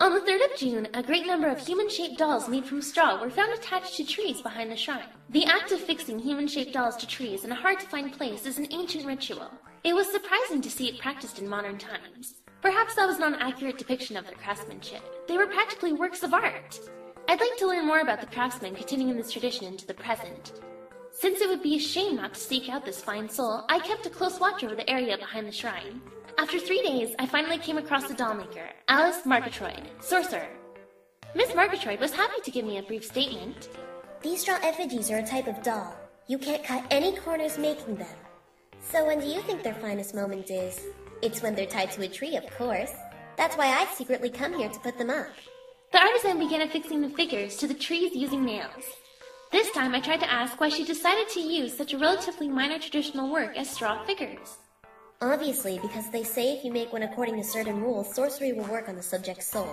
On the 3rd of June, a great number of human-shaped dolls made from straw were found attached to trees behind the shrine. The act of fixing human-shaped dolls to trees in a hard-to-find place is an ancient ritual. It was surprising to see it practiced in modern times. Perhaps that was not an accurate depiction of their craftsmanship. They were practically works of art. I'd like to learn more about the craftsmen continuing this tradition into the present. Since it would be a shame not to seek out this fine soul, I kept a close watch over the area behind the shrine. After 3 days, I finally came across the doll maker, Alice Margatroid, sorcerer. Miss Margatroid was happy to give me a brief statement. These straw effigies are a type of doll. You can't cut any corners making them. So when do you think their finest moment is? It's when they're tied to a tree, of course. That's why I've secretly come here to put them up. The artisan began affixing the figures to the trees using nails. This time I tried to ask why she decided to use such a relatively minor traditional work as straw figures. Obviously, because they say if you make one according to certain rules, sorcery will work on the subject's soul.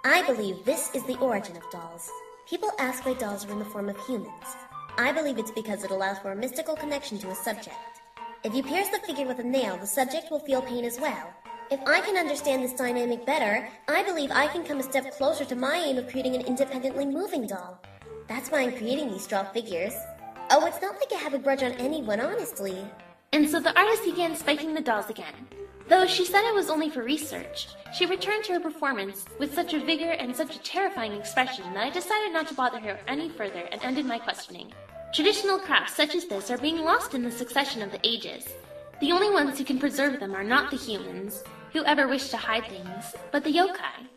I believe this is the origin of dolls. People ask why dolls are in the form of humans. I believe it's because it allows for a mystical connection to a subject. If you pierce the figure with a nail, the subject will feel pain as well. If I can understand this dynamic better, I believe I can come a step closer to my aim of creating an independently moving doll. That's why I'm creating these straw figures. Oh, it's not like I have a grudge on anyone, honestly. And so the artist began spiking the dolls again. Though she said it was only for research, she returned to her performance with such a vigor and such a terrifying expression that I decided not to bother her any further and ended my questioning. Traditional crafts such as this are being lost in the succession of the ages. The only ones who can preserve them are not the humans, who ever wish to hide things, but the yokai.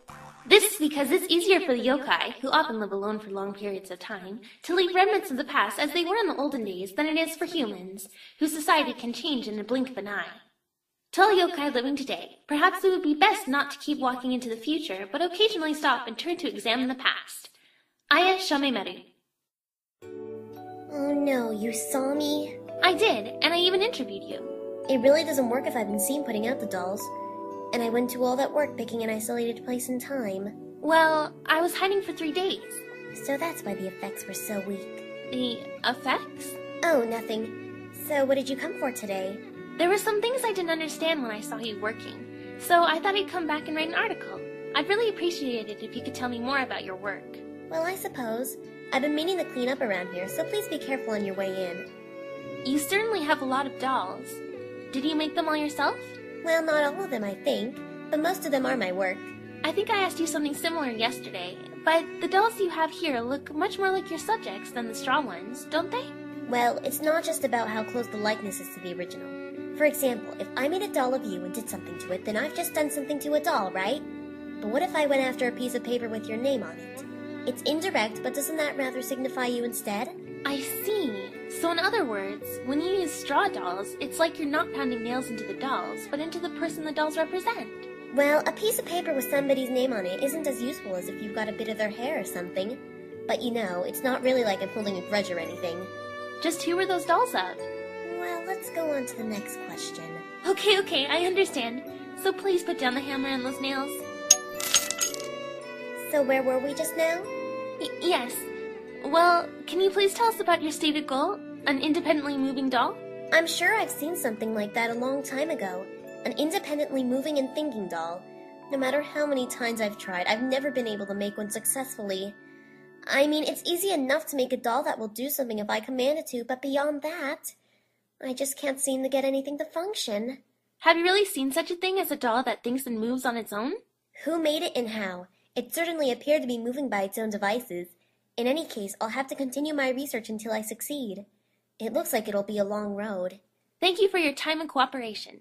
This is because it's easier for the yokai, who often live alone for long periods of time, to leave remnants of the past as they were in the olden days than it is for humans, whose society can change in a blink of an eye. Tell a yokai living today, perhaps it would be best not to keep walking into the future, but occasionally stop and turn to examine the past. Aya Shameimaru. Oh no, you saw me? I did, and I even interviewed you. It really doesn't work if I've been seen putting out the dolls. And I went to all that work picking an isolated place in time. Well, I was hiding for 3 days. So that's why the effects were so weak. The effects? Oh, nothing. So what did you come for today? There were some things I didn't understand when I saw you working, so I thought I'd come back and write an article. I'd really appreciate it if you could tell me more about your work. Well, I suppose. I've been meaning to clean up around here, so please be careful on your way in. You certainly have a lot of dolls. Did you make them all yourself? Well, not all of them, I think, but most of them are my work. I think I asked you something similar yesterday, but the dolls you have here look much more like your subjects than the straw ones, don't they? Well, it's not just about how close the likeness is to the original. For example, if I made a doll of you and did something to it, then I've just done something to a doll, right? But what if I went after a piece of paper with your name on it? It's indirect, but doesn't that rather signify you instead? I see. So in other words, when you use straw dolls, it's like you're not pounding nails into the dolls, but into the person the dolls represent. Well, a piece of paper with somebody's name on it isn't as useful as if you've got a bit of their hair or something. But you know, it's not really like I'm holding a grudge or anything. Just who were those dolls of? Well, let's go on to the next question. Okay, I understand. So please put down the hammer and those nails. So where were we just now? Yes. Well, can you please tell us about your stated goal? An independently moving doll? I'm sure I've seen something like that a long time ago. An independently moving and thinking doll. No matter how many times I've tried, I've never been able to make one successfully. I mean, it's easy enough to make a doll that will do something if I command it to, but beyond that, I just can't seem to get anything to function. Have you really seen such a thing as a doll that thinks and moves on its own? Who made it and how? It certainly appeared to be moving by its own devices. In any case, I'll have to continue my research until I succeed. It looks like it'll be a long road. Thank you for your time and cooperation.